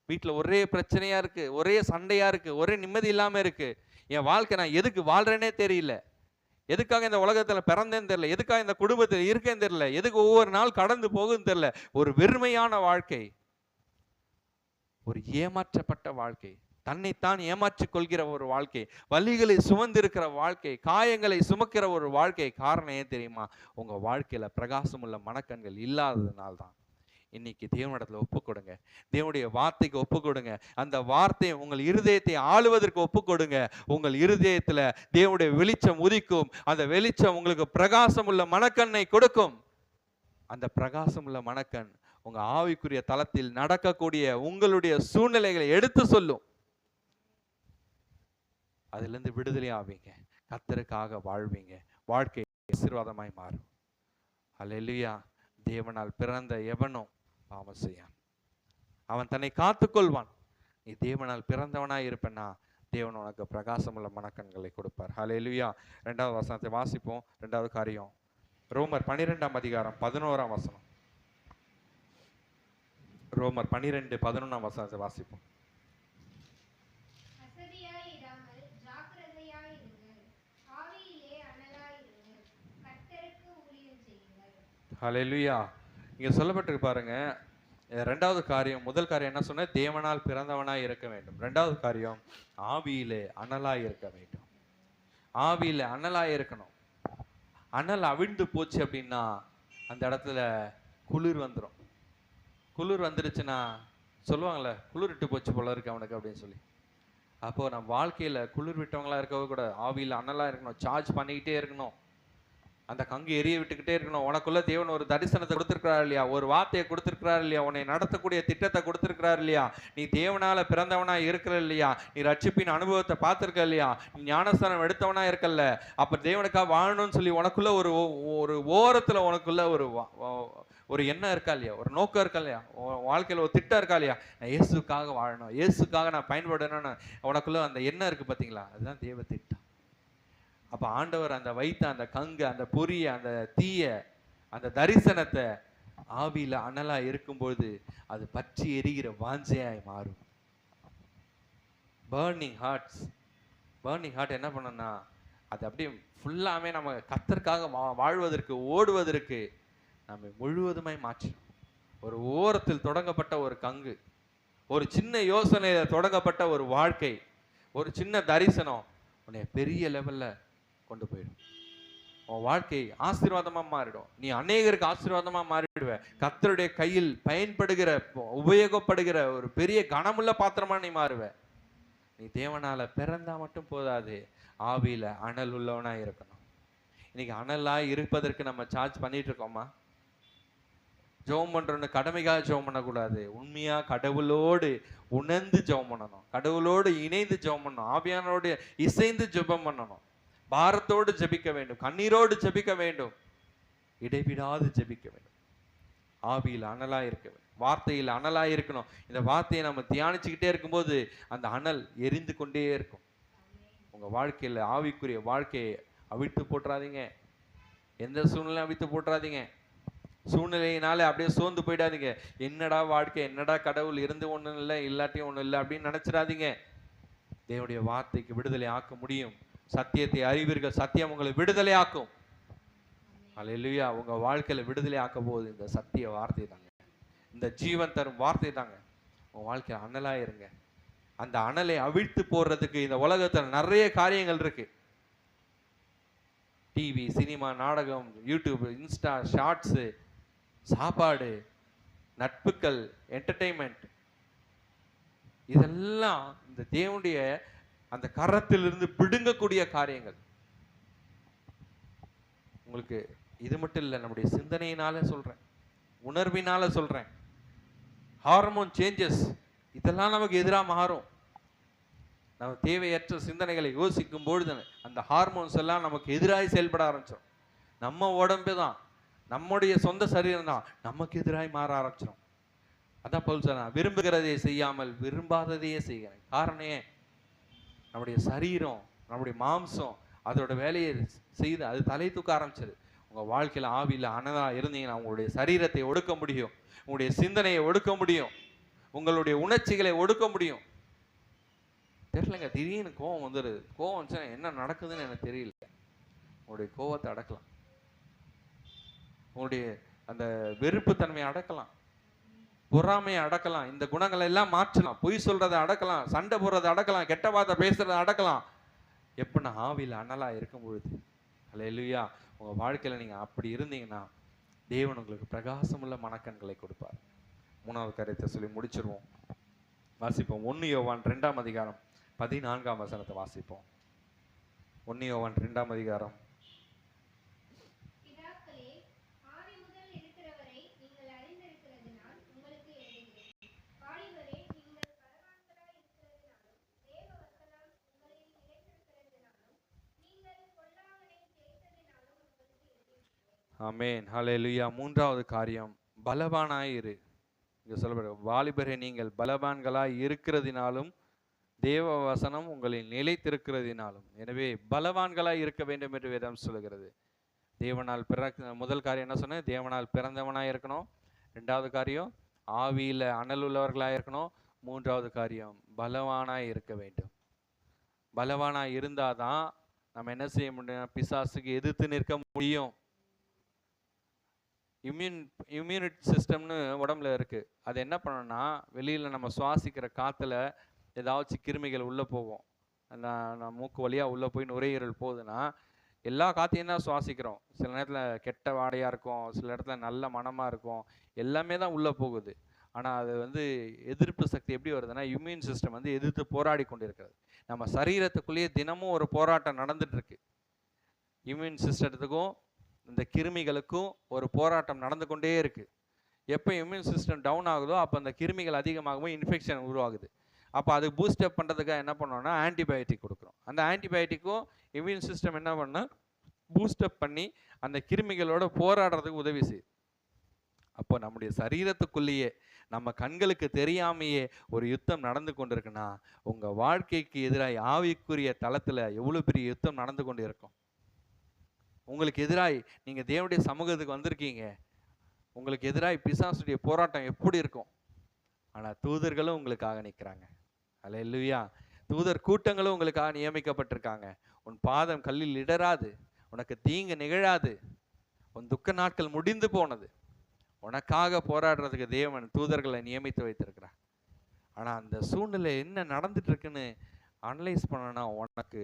வீட்டில் ஒரே பிரச்சனையாக இருக்குது, ஒரே சண்டையாக இருக்குது, ஒரே நிம்மதி இல்லாமல் இருக்குது. என் வாழ்க்கை நான் எதுக்கு வாழ்கிறேனே தெரியல, எதுக்காக இந்த உலகத்தில் பிறந்தேன்னு தெரியல, எதுக்காக இந்த குடும்பத்தில் இருக்கேன்னு தெரியல, எதுக்கு ஒவ்வொரு நாள் கடந்து போகுன்னு தெரியல. ஒரு வெறுமையான வாழ்க்கை, ஒரு ஏமாற்றப்பட்ட வாழ்க்கை, தன்னைத்தான் ஏமாற்றிக் கொள்கிற ஒரு வாழ்க்கை, வலிகளை சுமந்திருக்கிற வாழ்க்கை, காயங்களை சுமக்கிற ஒரு வாழ்க்கை. காரணம் ஏன் தெரியுமா? உங்கள் வாழ்க்கையில் பிரகாசமுள்ள மனக்கண்கள் இல்லாததுனால்தான். இன்னைக்கு தேவனிடத்துல ஒப்பு கொடுங்க, தேவனுடைய வார்த்தைக்கு ஒப்பு கொடுங்க. அந்த வார்த்தை உங்கள் இருதயத்தை ஆளுவதற்கு ஒப்பு கொடுங்க. உங்கள் இருதயத்துல தேவனுடைய வெளிச்சம் உதிக்கும். அந்த வெளிச்சம் உங்களுக்கு பிரகாசம் உள்ள மனக்கண்ணை கொடுக்கும். அந்த பிரகாசம் உள்ள மனக்கண் உங்க ஆவிக்குரிய தளத்தில் நடக்கக்கூடிய உங்களுடைய சூழ்நிலைகளை எடுத்து சொல்லும். அதுல இருந்து விடுதலை ஆவீங்க, கர்த்தருக்காக வாழ்வீங்க, வாழ்க்கை ஆசீர்வாதமாய் மாறும். அல்லேலூயா. தேவனால் பிறந்த எவனும் பாவம் செய்யான், அவன் தன்னை காத்துக்கொள்வான். நீ தேவனால் பிறந்தவனாய் இருப்பேன்னா தேவன் உனக்கு பிரகாசமுள்ள மனக்கண்களை கொடுப்பார். ஹல்லேலூயா. 2வது வசனத்தை வாசிப்போம். 2வது காரியம் ரோமர் 12ஆம் அதிகாரம் 11ஆம் வசனம். ரோமர் 12:11ஆம் வசனத்தை வாசிப்போம். ஹல்லேலூயா. இங்க சொல்லப்பட்டிருக்கு பாருங்க, 2வது காரியம். முதல் காரியம் என்ன சொன்ன? தேவனால் பிறந்தவனாய் இருக்க வேண்டும். 2வது காரியம் ஆவியிலே அனலாய் இருக்க வேண்டும். ஆவியில அனலாய் இருக்கணும். அனல் அவிழ்ந்து போச்சு அப்படின்னா அந்த இடத்துல குளிர் வந்துடும். குளிர் வந்துருச்சுன்னா சொல்லுவாங்கள்ல, குளிர் விட்டு போச்சு போல இருக்கு அவனுக்கு அப்படின்னு சொல்லி. அப்போ நம்ம வாழ்க்கையில குளிர் விட்டவங்களா இருக்கவே கூட ஆவியில அனலா இருக்கணும், சார்ஜ் பண்ணிக்கிட்டே இருக்கணும், அந்த கங்கு எரிய விட்டுக்கிட்டே இருக்கணும். உனக்குள்ள தேவன் ஒரு தரிசனத்தை கொடுத்துருக்கிறார் இல்லையா, ஒரு வார்த்தையை கொடுத்துருக்கிறார் இல்லையா, உன்னை நடத்தக்கூடிய திட்டத்தை கொடுத்துருக்கிறார் இல்லையா, நீ தேவனால பிறந்தவனா இருக்கிற இல்லையா, நீ ரட்சிப்பின் அனுபவத்தை பார்த்துருக்க இல்லையா, நீ ஞானஸ்தானம் எடுத்தவனா இருக்கல்ல, அப்ப தேவனுக்காக வாழணும்னு சொல்லி உனக்குள்ள ஒரு ஓரத்துல உனக்குள்ள ஒரு எண்ணம் இருக்கா இல்லையா, ஒரு நோக்கம் இருக்கா இல்லையா, வாழ்க்கையில் ஒரு திட்டம் இருக்கா இல்லையா, நான் இயேசுக்காக வாழணும், இயேசுக்காக நான் பயன்படணும்னு உனக்குள்ள அந்த எண்ணம் இருக்கு பார்த்தீங்களா, அதுதான் தேவ திட்டம். அப்போ ஆண்டவர் அந்த வைத்த அந்த கங்கு, அந்த பொரிய, அந்த தீய, அந்த தரிசனத்தை ஆவியில் அனலா இருக்கும்போது அது பற்றி எரிகிற வாஞ்சையாய் மாறும். பர்னிங் ஹார்ட் என்ன பண்ணணும்னா அது அப்படியே ஃபுல்லாமே நம்ம கர்த்தருக்காக வாழ்வதற்கு, ஓடுவதற்கு நம்ம முழுவதுமாய் மாற்றும். ஒரு ஓரத்தில் தொடங்கப்பட்ட ஒரு கங்கு, ஒரு சின்ன யோசனையில தொடங்கப்பட்ட ஒரு வாழ்க்கை, ஒரு சின்ன தரிசனம் உன்னை பெரிய லெவல்ல கொண்டு போயிடும். உன் வாழ்க்கை ஆசீர்வாதமா மாறிடும். நீ அநேகருக்கு ஆசீர்வாதமா மாறிடுவ. கர்த்தருடைய கையில் பயன்படுகிற, உபயோகப்படுகிற ஒரு பெரிய கனமுள்ள பாத்திரமா நீ மாறுவ. நீ தேவனால பிறந்தா மட்டும் போதாது, ஆவியில அனல் உள்ளவனா இருக்கணும். இன்னைக்கு அனலா இருப்பதற்கு நம்ம சார்ஜ் பண்ணிட்டு இருக்கோமா? ஜெபம் பண்றோன்னு கடமைக்காக ஜெபம் பண்ணக்கூடாது. உண்மையா கடவுளோடு உணர்ந்து ஜெபம் பண்ணணும், கடவுளோடு இணைந்து ஜெபம் பண்ணணும், ஆவியானோடு இசைந்து ஜெபம் பண்ணணும், பாரத்தோடு ஜெபிக்க வேண்டும், கண்ணீரோடு ஜெபிக்க வேண்டும், இடைவிடாது ஜெபிக்க வேண்டும். ஆவியில் அனலா இருக்க வேண்டும், வார்த்தையில் அனலா இருக்கணும். இந்த வார்த்தையை நம்ம தியானிச்சுக்கிட்டே இருக்கும்போது அந்த அனல் எரிந்து கொண்டே இருக்கும். உங்க வாழ்க்கையில ஆவிக்குரிய வாழ்க்கையை அவிழ்த்து போட்டுறாதீங்க. எந்த சூழ்நிலையும் அவிழ்த்து போட்டுறாதீங்க. சூழ்நிலையினால அப்படியே சோர்ந்து போயிடாதீங்க. என்னடா வாழ்க்கை, என்னடா கடவுள், இருந்து ஒன்றும் இல்லை இல்லாட்டியும் ஒன்றும் இல்லை அப்படின்னு நினைச்சிடாதீங்க. தேவனுடைய வார்த்தைக்கு விடுதலை ஆக்க முடியும். சத்தியத்தை அறிவீர்கள், சத்தியம் உங்களை விடுதலை ஆக்கும். அல்லேலூயா. உங்க வாழ்க்கையில விடுதலை ஆக்க போகுது இந்த சத்திய வார்த்தை தாங்க, இந்த ஜீவன் தரும் வார்த்தை தாங்க. உங்க வாழ்க்கையில அனலா இருங்க. அந்த அனலை அவிழ்த்து போடுறதுக்கு இந்த உலகத்துல நிறைய காரியங்கள் இருக்கு. டிவி, சினிமா, நாடகம், யூடியூப், இன்ஸ்டா, ஷார்ட்ஸு, சாப்பாடு, நட்புகள், என்டர்டெயின்மெண்ட், இதெல்லாம் இந்த தேவனுடைய அந்த கரத்திலிருந்து பிடுங்கக்கூடிய காரியங்கள். உங்களுக்கு இது மட்டும் இல்லை, நம்முடைய சிந்தனையினால சொல்றேன், உணர்வினால சொல்றேன். ஹார்மோன் சேஞ்சஸ், இதெல்லாம் நமக்கு எதிராக மாறும். நம்ம தேவையற்ற சிந்தனைகளை யோசிக்கும் பொழுது அந்த ஹார்மோன்ஸ் எல்லாம் நமக்கு எதிராக செயல்பட ஆரம்பிச்சிடும். நம்ம உடம்பு தான், நம்முடைய சொந்த சரீரம் தான் நமக்கு எதிராக மாற ஆரம்பிச்சிடும். அதான் பவுல் சொன்னா, விரும்புகிறதையே செய்யாமல் விரும்பாததையே செய்கிறேன். காரணம், நம்முடைய சரீரம், நம்முடைய மாம்சம் அதோட வேலையை செய்து அது தலை தூக்க ஆரம்பிச்சது. உங்கள் வாழ்க்கையில் ஆவியில் அனதா இருந்தீங்கன்னா உங்களுடைய சரீரத்தை ஒடுக்க முடியும், உங்களுடைய சிந்தனையை ஒடுக்க முடியும், உங்களுடைய உணர்ச்சிகளை ஒடுக்க முடியும். தெரியலங்க, திடீர்னு கோவம் வந்துடுது. கோவம் வந்துச்சுன்னா என்ன நடக்குதுன்னு எனக்கு தெரியல. உங்களுடைய கோவத்தை அடக்கலாம், உங்களுடைய அந்த வெறுப்பு தன்மையை அடக்கலாம், பொறாமையை அடக்கலாம், இந்த குணங்களை எல்லாம் மாற்றலாம், பொய் சொல்றதை அடக்கலாம், சண்டை போடுறதை அடக்கலாம், கெட்ட வார்த்தை பேசுறதை அடக்கலாம். எப்படின்னா ஆவியில் அனலா இருக்கும் பொழுது. அல்லேலூயா. உங்க வாழ்க்கையில நீங்க அப்படி இருந்தீங்கன்னா தேவன் உங்களுக்கு பிரகாசமுள்ள மனக்கண்களை கொடுப்பார். மூணாவது காரியத்தை சொல்லி முடிச்சிருவோம். வாசிப்போம். 1 யோவான் 2ஆம் அதிகாரம் 14ஆம் வசனத்தை வாசிப்போம். 1 யோவான் 2ஆம் அதிகாரம். ஆமென், ஹல்லேலூயா. மூன்றாவது காரியம், பலவானாய் இரு. இங்க சொல்லப்படுற வாலிபரே, நீங்கள் பலவான்களாய் இருக்கிறதினாலும் தேவ வசனம் உங்களில் நிலைத்திருக்கிறதினாலும். எனவே பலவான்களாய் இருக்க வேண்டும் என்று வேதம் சொல்லுகிறது. தேவனால் முதல் காரியம் என்ன சொன்னேன்? தேவனால் பிறந்தவனாய் இருக்கணும். 2வது காரியம் ஆவியில அனல் உள்ளவர்களாக இருக்கணும். 3வது காரியம் பலவானாய் இருக்க வேண்டும். பலவானாய் இருந்தாதான் நம்ம என்ன செய்ய முடியும்? பிசாசுக்கு எதிர்த்து நிற்க முடியும். இம்யூனிட்டி சிஸ்டம்னு உடம்புல இருக்கு. அது என்ன பண்ணணும்னா, வெளியில நம்ம சுவாசிக்கிற காத்துல ஏதாச்சும் கிருமிகள் உள்ள போகும். அந்த மூக்கு வழியா உள்ள போய் நுரையீரல் போகுதுன்னா எல்லா காத்தையும் தான் சுவாசிக்கிறோம். சில நேரத்தில் கெட்ட வாடையாக இருக்கும், சில இடத்துல நல்ல மனமாக இருக்கும், எல்லாமே தான் உள்ளே போகுது. ஆனால் அது எதிர்ப்பு சக்தி எப்படி வருதுன்னா, இம்யூன் சிஸ்டம் எதிர்த்து போராடி கொண்டு இருக்கிறது. நம்ம சரீரத்துக்குள்ளேயே தினமும் ஒரு போராட்டம் நடந்துட்டு இருக்கு. இம்யூன் சிஸ்டத்துக்கும் இந்த கிருமிகளுக்கும் ஒரு போராட்டம் நடந்து கொண்டே இருக்கு. எப்போ இம்யூன் சிஸ்டம் டவுன் ஆகுதோ அப்போ அந்த கிருமிகள் அதிகமாகவும் இன்ஃபெக்ஷன் உருவாகுது. அப்போ அது பூஸ்டப் பண்ணுறதுக்காக என்ன பண்ணோம்னா ஆன்டிபயோட்டிக் கொடுக்குறோம். அந்த ஆன்டிபயோட்டிக்கும் இம்யூன் சிஸ்டம் என்ன பண்ணால் பூஸ்டப் பண்ணி அந்த கிருமிகளோட போராடுறதுக்கு உதவி செய்யுது. அப்போ நம்முடைய சரீரத்துக்குள்ளேயே நம்ம கண்களுக்கு தெரியாமையே ஒரு யுத்தம் நடந்து கொண்டு இருக்குன்னா, உங்கள் வாழ்க்கைக்கு எதிராக ஆவிக்குரிய தளத்தில் எவ்வளோ பெரிய யுத்தம் நடந்து கொண்டு இருக்கும். உங்களுக்கு எதிராய் நீங்கள் தேவனுடைய சமூகத்துக்கு வந்திருக்கீங்க, உங்களுக்கு எதிராய் பிசாசுடைய போராட்டம் எப்படி இருக்கும்? ஆனால் தூதர்களும் உங்களுக்காக நிற்கிறாங்க. அல்லேலூயா. தூதர் கூட்டங்களும் உங்களுக்காக நியமிக்கப்பட்டிருக்காங்க. உன் பாதம் கல்லில் இடராது, உனக்கு தீங்கு நிகழாது, உன் துக்க நாட்கள் முடிந்து போனது. உனக்காக போராடுறதுக்கு தேவன் தூதர்களை நியமித்து வைத்திருக்கிறார். ஆனால் அந்த சூழ்நிலை என்ன நடந்துட்டு இருக்குன்னு அனலைஸ் பண்ணனா உனக்கு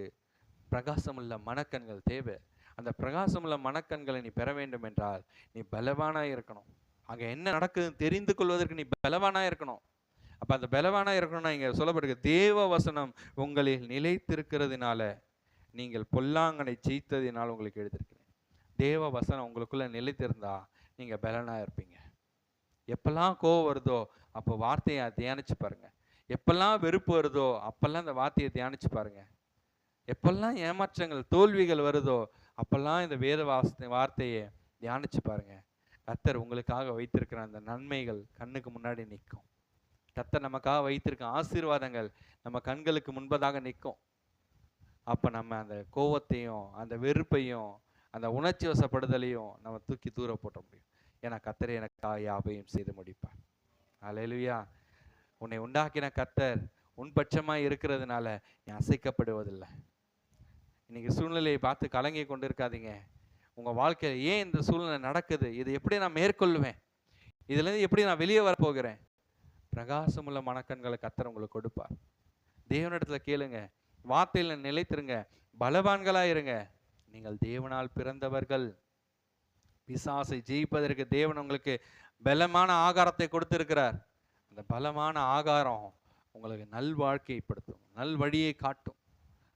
பிரகாசமுள்ள மனக்கண்கள் தேவை. அந்த பிரகாசமுள்ள மனக்கண்களை நீ பெற வேண்டும் என்றால் நீ பலவானாக இருக்கணும். அங்கே என்ன நடக்குதுன்னு தெரிந்து கொள்வதற்கு நீ பலவானாக இருக்கணும். அப்போ அந்த பலவானாக இருக்கணும்னா இங்கே சொல்லப்படுகிற தேவ வசனம் உங்களில் நிலைத்திருக்கிறதுனால நீங்கள் பொல்லாங்கனை ஜெயித்ததினால் உங்களுக்கு எழுதியிருக்கிறேன். தேவ வசனம் உங்களுக்குள்ள நிலைத்திருந்தா நீங்கள் பலனாக இருப்பீங்க. எப்பெல்லாம் கோவம் வருதோ அப்போ வார்த்தையை தியானிச்சு பாருங்க. எப்பெல்லாம் வெறுப்பு வருதோ அப்பெல்லாம் அந்த வார்த்தையை தியானிச்சு பாருங்க. எப்பெல்லாம் ஏமாற்றங்கள் தோல்விகள் வருதோ அப்பெல்லாம் இந்த வேத வார்த்தையை தியானிச்சு பாருங்க. கர்த்தர் உங்களுக்காக வைத்திருக்கிற அந்த நன்மைகள் கண்ணுக்கு முன்னாடி நிற்கும். கர்த்தர் நமக்காக வைத்திருக்க ஆசீர்வாதங்கள் நம்ம கண்களுக்கு முன்பதாக நிற்கும். அப்போ நம்ம அந்த கோவத்தையும் அந்த வெறுப்பையும் அந்த உணர்ச்சி வசப்படுதலையும் நம்ம தூக்கி தூர போட்ட முடியும். ஏன்னா கர்த்தர் எனக்காக யாவையும் செய்து முடிப்பார். அல்லேலூயா. உன்னை உண்டாக்கின கர்த்தர் உன் பட்சமாக இருக்கிறதுனால நீ அசைக்கப்படுவதில்லை. இன்னைக்கு சூழ்நிலையை பார்த்து கலங்கி கொண்டு இருக்காதீங்க. உங்கள் வாழ்க்கையில் ஏன் இந்த சூழ்நிலை நடக்குது, இது எப்படி நான் மேற்கொள்ளுவேன், இதுலேருந்து எப்படி நான் வெளியே வரப்போகிறேன்? பிரகாசமுள்ள மனக்கண்களை கர்த்தர் உங்களுக்கு கொடுப்பார். தேவனிடத்துல கேளுங்க, வார்த்தையில் நிலைத்திருங்க, பலவான்களாக இருங்க. நீங்கள் தேவனால் பிறந்தவர்கள். பிசாசை ஜெயிப்பதற்கு தேவன் உங்களுக்கு பலமான ஆகாரத்தை கொடுத்திருக்கிறார். அந்த பலமான ஆகாரம் உங்களுக்கு நல் வாழ்க்கைப்படுத்தும், நல் வழியை காட்டும்.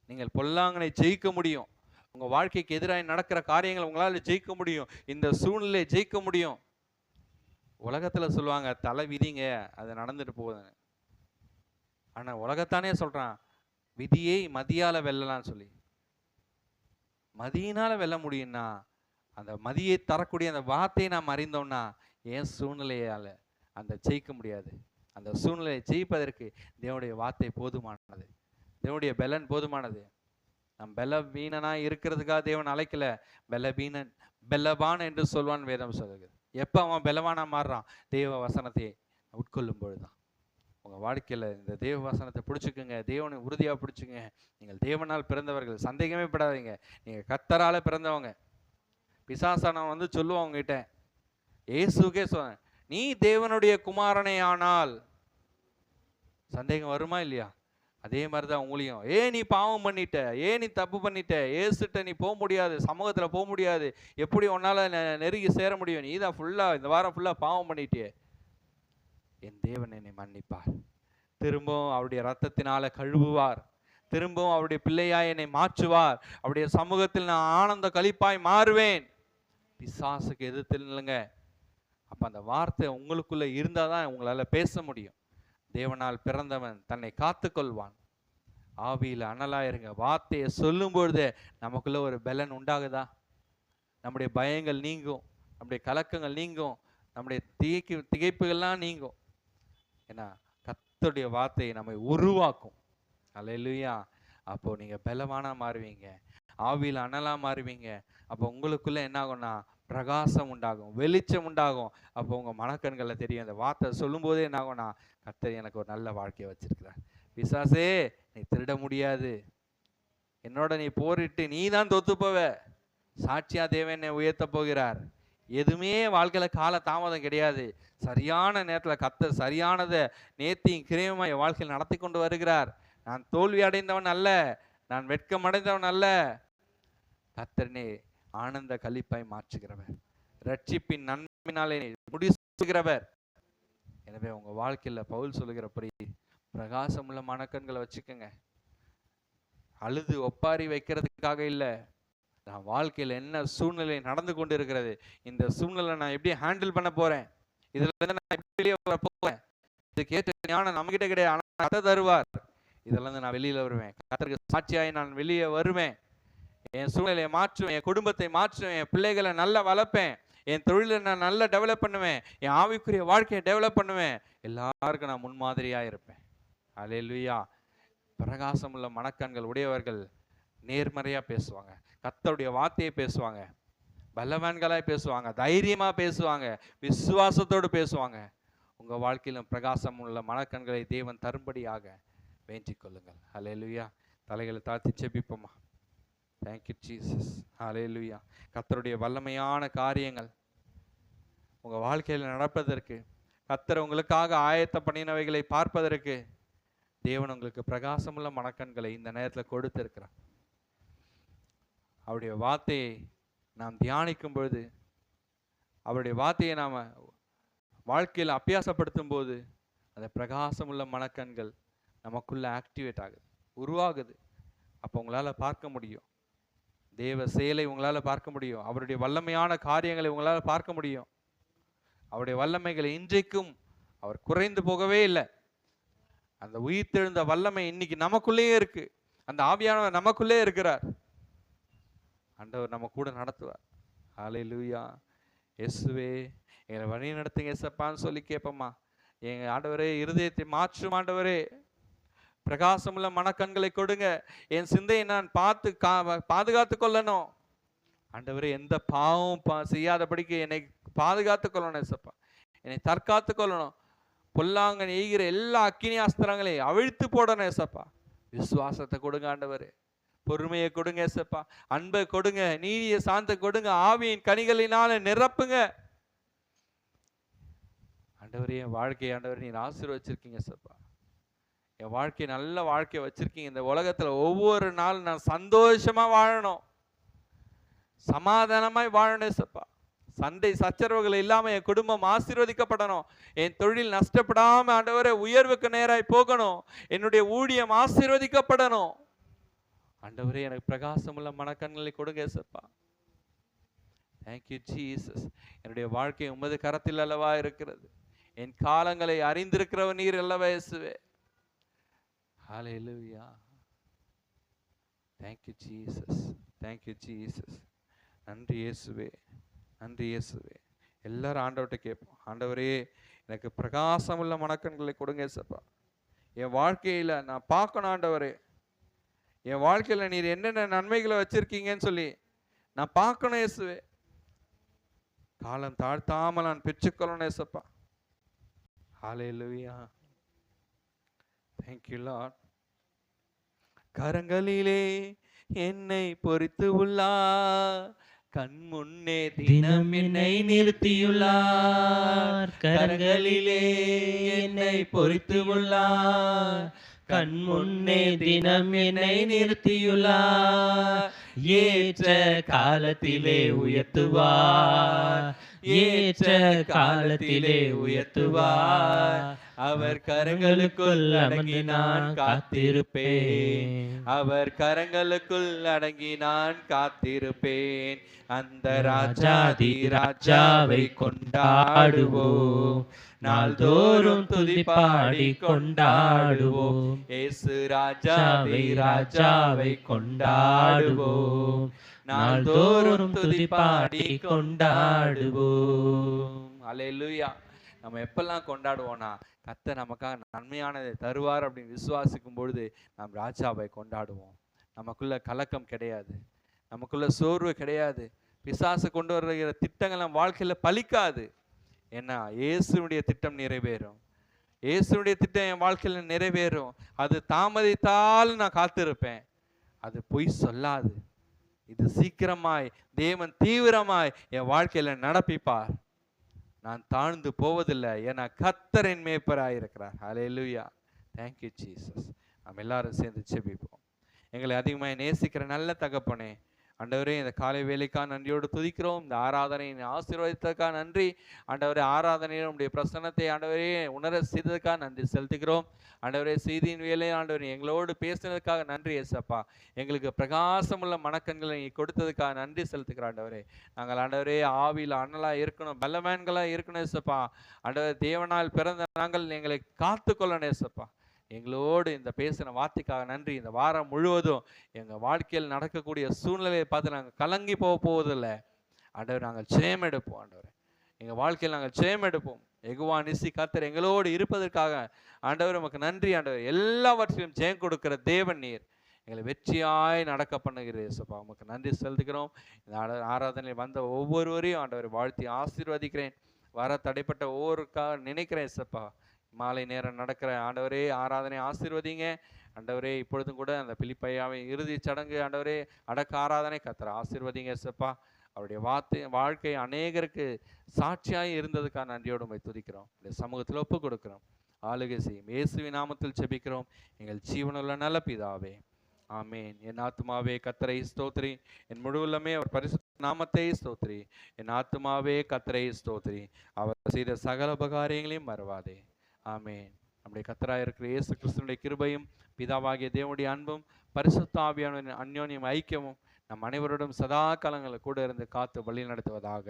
நீங்கள் பொல்லாங்கனை ஜெயிக்க முடியும். உங்க வாழ்க்கைக்கு எதிராக நடக்கிற காரியங்கள் உங்களால ஜெயிக்க முடியும். இந்த சூழ்நிலையை ஜெயிக்க முடியும். உலகத்துல சொல்லுவாங்க தலை விதிங்க, அது நடந்துட்டு போகுதுன்னு. ஆனா உலகத்தானே சொல்றான் விதியை மதியால வெல்லலாம்னு சொல்லி. மதியினால வெல்ல முடியும்னா அந்த மதியை தரக்கூடிய அந்த வார்த்தையை நாம் அறிந்தோம்னா ஏன் சூழ்நிலையால அந்த ஜெயிக்க முடியாது. அந்த சூழ்நிலையை ஜெயிப்பதற்கு தேவனுடைய வார்த்தை போதுமானது, தேவனுடைய பலன் போதுமானது. நம் பலவீனனா இருக்கிறதுக்காக தேவன் அழைக்கல. பலவீனன் பலவான் என்று சொல்வான் வேதம் சொல்லுகிறது. எப்போ அவன் பலவானா மாறுறான்? தேவ வசனத்தை உட்கொள்ளும் பொழுதுதான். உங்கள் வாழ்க்கையில் இந்த தேவ வசனத்தை பிடிச்சிக்குங்க, தேவனை உறுதியாக பிடிச்சிங்க. நீங்கள் தேவனால் பிறந்தவர்கள், சந்தேகமே படாதீங்க. நீங்கள் கர்த்தரால பிறந்தவங்க. பிசாசானவன் வந்து சொல்லுவான் உங்ககிட்ட, இயேசுக்கே சொன்னேன், நீ தேவனுடைய குமாரனே ஆனால். சந்தேகம் வருமா இல்லையா? அதே மாதிரி தான் உங்களையும், நீ பாவம் பண்ணிட்ட, நீ தப்பு பண்ணிட்ட, ஏசுட்ட நீ போக முடியாது, சமூகத்தில் போக முடியாது, எப்படி உன்னால் நெருங்கி சேர முடியும், நீ தான் ஃபுல்லாக இந்த வாரம் ஃபுல்லாக பாவம் பண்ணிட்டியே. என் தேவன் என்னை மன்னிப்பார், திரும்பவும் அவருடைய ரத்தத்தினால கழுவுவார், திரும்பவும் அவருடைய பிள்ளையாய் என்னை மாற்றுவார், அவருடைய சமூகத்தில் நான் ஆனந்த களிப்பாய் மாறுவேன். பிசாசுக்கு எதிர்த்து இல்லைங்க. அப்போ அந்த வார்த்தை உங்களுக்குள்ள இருந்தால் தான் உங்களால் பேச முடியும். தேவனால் பிறந்தவன் தன்னை காத்து கொள்வான். ஆவியில் அனலாயிருங்க. வார்த்தையை சொல்லும் பொழுதே நமக்குள்ள ஒரு பலன் உண்டாகுதா? நம்முடைய பயங்கள் நீங்கும், நம்முடைய கலக்கங்கள் நீங்கும், நம்முடைய திகைப்புகள்லாம் நீங்கும். ஏன்னா கர்த்தருடைய வார்த்தை நம்மை உருவாக்கும். அல்லேலூயா. அப்போ நீங்க பலவானா மாறுவீங்க, ஆவியில் அனலா மாறுவீங்க. அப்போ உங்களுக்குள்ள என்ன ஆகும்னா பிரகாசம் உண்டாகும், வெளிச்சம் உண்டாகும். அப்போ உங்க மனக்கண்களை தெரியும். அந்த வார்த்தை சொல்லும் போதே என்ன ஆகும்னா, கர்த்தர் எனக்கு ஒரு நல்ல வாழ்க்கையை வச்சிருக்கிறார். பிசாசே நீ திருட முடியாது, என்னோட நீ போரிட்டு நீ தான் தோத்து போவ, சாட்சியா தேவன் என்னை உயர்த்த போகிறார். எதுவுமே வாழ்க்கையில கால தாமதம் கிடையாது. சரியான நேரத்தில் கர்த்தர் சரியானதை நேர்த்தியும் கிரயமா என் வாழ்க்கையில் நடத்தி கொண்டு வருகிறார். நான் தோல்வி அடைந்தவன் அல்ல, நான் வெட்கம் அடைந்தவன் அல்ல. கர்த்தரனே ஆனந்த களிப்பாய் மாற்றுகிறவர், ரட்சிப்பின் நன்மையினாலே முடிசுகிறவர். எனவே உங்க வாழ்க்கையில பவுல் சொல்லுகிறபடி பிரகாசமுள்ள மனக்கண்களை வச்சுக்கோங்க. அழுது ஒப்பாரி வைக்கிறதுக்காக இல்லை, நான் வாழ்க்கையில் என்ன சூழ்நிலை நடந்து கொண்டு இருக்கிறது, இந்த சூழ்நிலை நான் எப்படி ஹேண்டில் பண்ண போறேன், இதுல இருந்து நான் எப்படி வெளியே வர போறேன், இதுக்கு ஏற்ற ஞானம் நம்ம கிட்ட கிடையாது, ஆனா கர்த்தர் தருவார். இதுல இருந்து நான் வெளியில வருவேன், கர்த்தருக்கு சாட்சியாய் நான் வெளியே வருவேன், என் சூழ்நிலையை மாற்றுவேன், என் குடும்பத்தை மாற்றுவேன், என் பிள்ளைகளை நல்லா வளர்ப்பேன், என் தொழிலை நான் நல்லா டெவலப் பண்ணுவேன், என் ஆவிக்குரிய வாழ்க்கையை டெவலப் பண்ணுவேன், எல்லாருக்கும் நான் முன்மாதிரியா இருப்பேன். அல்லேலூயா. பிரகாசமுள்ள மனக்கண்கள் உடையவர்கள் நேர்மறையா பேசுவாங்க, கர்த்தருடைய வார்த்தையை பேசுவாங்க, பலவான்களாய் பேசுவாங்க, தைரியமா பேசுவாங்க, விசுவாசத்தோடு பேசுவாங்க. உங்க வாழ்க்கையிலும் பிரகாசம் உள்ள மனக்கண்களை தேவன் தரும்படியாக வேண்டிக் கொள்ளுங்கள். அல்லேலூயா. தலைகளை தாழ்த்தி செபிப்போமா. Thank you Jesus. அல்லேலூயா. கர்த்தருடைய வல்லமையான காரியங்கள் உங்க வாழ்க்கையில் நடப்பதற்கு, கர்த்தர் உங்களுக்காக ஆயத்த பண்ணினவைகளை பார்ப்பதற்கு தேவன் உங்களுக்கு பிரகாசமுள்ள மனக்கண்களை இந்த நேரத்தில் கொடுத்திருக்கிறார். அவருடைய வார்த்தையை நாம் தியானிக்கும் பொழுது, அவருடைய வார்த்தையை நாம் வாழ்க்கையில் அபியாசப்படுத்தும் போது, அந்த பிரகாசமுள்ள மனக்கண்கள் நமக்குள்ள ஆக்டிவேட் ஆகுது, உருவாகுது. அப்போ உங்களால் பார்க்க முடியும், தேவ செயலை உங்களால் பார்க்க முடியும், அவருடைய வல்லமையான காரியங்களை உங்களால் பார்க்க முடியும். அவருடைய வல்லமைகளை இன்றைக்கும் அவர் குறைந்து போகவே இல்லை. அந்த உயிர்த்தெழுந்த வல்லமை இன்னைக்கு நமக்குள்ளேயே இருக்கு. அந்த ஆவியானவர் நமக்குள்ளே இருக்கிறார். ஆண்டவர் நம்ம கூட நடத்துவார். ஹல்லேலூயா. இயேசுவே எங்களை வழி நடத்துங்க இயேசப்பான்னு சொல்லி கேட்போமா. எங்க ஆண்டவரே இருதயத்தை மாற்றும் ஆண்டவரே, பிரகாசமுள்ள மனக்கண்களை கொடுங்க, என் சிந்தையை நான் பாதுகாத்து கொள்ளணும் ஆண்டவரே. எந்த பாவம் செய்யாதபடிக்கு என்னை பாதுகாத்து கொள்ளணும் இயேசப்பா, என்னை தற்காத்து கொள்ளணும். பொல்லாங்கன் எய்கிற எல்லா அக்கினி அஸ்திரங்களையும் அவிழ்த்து போடணும் ஏசப்பா. விசுவாசத்தை கொடுங்க ஆண்டவரே, பொறுமையை கொடுங்க ஏசப்பா, அன்பை கொடுங்க, நீதியை சாந்த கொடுங்க, ஆவியின் கனிகளினால நிரப்புங்க ஆண்டவரே. என் வாழ்க்கையை ஆண்டவரே நீர் ஆசீர்வதிச்சிருக்கீங்க ஏசப்பா, என் வாழ்க்கை நல்ல வாழ்க்கையை வச்சிருக்கீங்க. இந்த உலகத்துல ஒவ்வொரு நாளும் நான் சந்தோஷமா வாழணும், சமாதானமாய் வாழணும் ஏசப்பா, சண்டை சச்சரவுகள் இல்லாம என் குடும்பம் ஆசீர்வதிக்கப்படணும். என் தொழில் நஷ்டப்படாம ஆண்டவரே உயர்வுக்கு நேராய் போகணும். என்னுடைய ஊழியம் ஆசீர்வதிக்கப்படணும். ஆண்டவரே எனக்கு பிரகாசமுள்ள மனக்கண்களை கொடுங்க ஏசப்பா. Thank you Jesus. என்னுடைய வாழ்க்கை உமது கரத்தில் அல்லவா இருக்கிறது. என் காலங்களை அறிந்திருக்கிறவர் நீர் அல்லவா இயேசுவே. Hallelujah. Thank you Jesus. Thank you Jesus. நன்றி இயேசுவே, நன்றி இயேசுவே. எல்லாரும் ஆண்டவர்கிட்ட கேட்போம். ஆண்டவரே எனக்கு பிரகாசமுள்ள மனக்கண்களை கொடுங்க ஏசப்பா. என் வாழ்க்கையில நான் பார்க்கணும் ஆண்டவரே. என் வாழ்க்கையில நீர் என்னென்ன நன்மைகளை வச்சிருக்கீங்கன்னு சொல்லி நான் பார்க்கணும் இயேசுவே. காலம் தாழ்த்தாமல் நான் பெற்றுக்கொள்ளணும் ஏசப்பா. ஹல்லேலூயா. Thank you Lord. கரங்களிலே என்னை பொறித்து உள்ளார், கண் முன்னே தினம் என்னை நிறுத்தியுள்ளார். கரங்களிலே என்னை பொறித்து உள்ளார், கண் முன்னே தினம் என்னை நிறுத்தியுள்ளார். ஏற்ற காலத்திலே உயர்த்துவார், ஏற்ற காலத்திலே உயர்த்துவார். அவர் கரங்களுக்குள் அடங்கி நான் காத்திருப்பேன், அவர் கரங்களுக்குள் அடங்கி நான் காத்திருப்பேன். அந்த ராஜாதி ராஜாவை கொண்டாடுவோம், நாள்தோறும் துதிப்பாடி கொண்டாடுவோம். இயேசு ராஜாவை ராஜாவை கொண்டாடுவோம், நாள்தோறும் துதிப்பாடி கொண்டாடுவோம். அல்லேலூயா. நம்ம எப்பெல்லாம் கொண்டாடுவோம்னா கர்த்தர் நமக்காக நன்மையானதை தருவார் அப்படின்னு விசுவாசிக்கும் பொழுது நாம் ராஜாவை கொண்டாடுவோம். நமக்குள்ள கலக்கம் கிடையாது, நமக்குள்ள சோர்வு கிடையாது. பிசாசு கொண்டு வருகிற திட்டங்கள் நம்ம வாழ்க்கையில பலிக்காது. ஏன்னா இயேசுனுடைய திட்டம் நிறைவேறும், இயேசுனுடைய திட்டம் என் வாழ்க்கையில நிறைவேறும். அது தாமதித்தாலும் நான் காத்திருப்பேன், அது பொய் சொல்லாது. இது சீக்கிரமாய் தேவன் தீவிரமாய் என் வாழ்க்கையில நடப்பிப்பார். நான் தாழ்ந்து போவதில்லை, ஏன்னா கர்த்தர் என் மேய்ப்பராய் இருக்கிறார். ஹல்லேலூயா. Thank you Jesus. நாம் எல்லாரும் சேர்ந்து ஜெபிப்போம். எங்களை அதிகமாக நேசிக்கிற நல்ல தகப்பனே, ஆண்டவரே இந்த காலை வேலைக்காக நன்றியோடு துதிக்கிறோம். இந்த ஆராதனையை ஆசீர்வதித்ததுக்காக நன்றி ஆண்டவரே. ஆராதனையில் உடைய பிரசன்னத்தை ஆண்டவரே உணர செய்ததுக்காக நன்றி செலுத்துகிறோம். ஆண்டவரே செய்தியின் வேலை ஆண்டவரே எங்களோடு பேசினதுக்காக நன்றி ஏசப்பா. எங்களுக்கு பிரகாசமுள்ள மனக்கண்களை நீ கொடுத்ததுக்காக நன்றி செலுத்துகிறோம் ஆண்டவரே. நாங்கள் ஆண்டவரே ஆவியில் அண்ணலாக இருக்கணும், பலமேன்களாக இருக்கணும் ஏசப்பா. ஆண்டவரே தேவனால் பிறந்த நாங்கள் எங்களை காத்து கொள்ளணும் ஏசப்பா. எங்களோடு இந்த பேசின வார்த்தைக்காக நன்றி. இந்த வாரம் முழுவதும் எங்கள் வாழ்க்கையில் நடக்கக்கூடிய சூழ்நிலையை பார்த்து நாங்கள் கலங்கி போவதில்லை ஆண்டவர். நாங்கள் ஜெயம் எடுப்போம் ஆண்டவர், எங்கள் வாழ்க்கையில் நாங்கள் ஜெயம் எடுப்போம். யெகோவா நிசி கர்த்தர் எங்களோடு இருப்பதற்காக ஆண்டவர் உமக்கு நன்றி ஆண்டவர். எல்லாவற்றிலும் ஜெயம் கொடுக்கிற தேவன் நீர். எங்களை வெற்றியாய் நடக்க பண்ணுகிற இயேசுப்பா உமக்கு நன்றி செலுத்துகிறோம். இந்த ஆராதனையில் வந்த ஒவ்வொருவரையும் ஆண்டவர் வாழ்த்தி ஆசீர்வதிக்கிறேன். வர தடைப்பட்ட ஒவ்வொருக்காக நினைக்கிறேன் இயேசுப்பா. மாலை நேரம் நடக்கிற ஆண்டவரே ஆராதனை ஆசீர்வதிங்க ஆண்டவரே. இப்பொழுதும் கூட அந்த பிலிப்பையாவின் இறுதி சடங்கு ஆண்டவரே அடக்க ஆராதனை கர்த்தர் ஆசீர்வதிங்க இயேசுப்பா. அவருடைய வாழ்க்கை அநேகருக்கு சாட்சியாய் இருந்ததுக்காக நன்றியோடு உம்மை துதிக்கிறோம். இந்த சமூகத்தில் ஒப்பு கொடுக்கிறோம். ஆளுகை செய்யும் இயேசுவின் நாமத்தில் ஜெபிக்கிறோம் எங்கள் ஜீவனுள்ள நல்ல பிதாவே, ஆமேன். என் ஆத்துமாவே கர்த்தரை ஸ்தோத்திரி, என் முழு உள்ளமே அவர் பரிசுத்த நாமத்தை ஸ்தோத்திரி. என் ஆத்துமாவே கர்த்தரை ஸ்தோத்திரி, அவர் செய்த சகல உபகாரியங்களையும் மறவாதே. ஆமேன். நம்முடைய கர்த்தராய் இருக்கிற இயேசு கிறிஸ்துவினுடைய கிருபையும் பிதாவாகிய தேவனுடைய அன்பும் பரிசுத்த ஆவியானவரின் அந்யோன்யம் ஐக்கியமும் நம் அனைவரோடும் சதா காலங்களில் கூட இருந்து காத்து வழி நடத்துவதாக.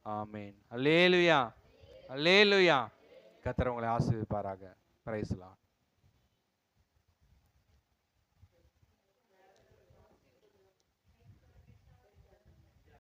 ஆமேன். அல்லேலூயா, அல்லேலூயா. கர்த்தர் உங்களை ஆசீர்வதிப்பாராக. Praise the Lord.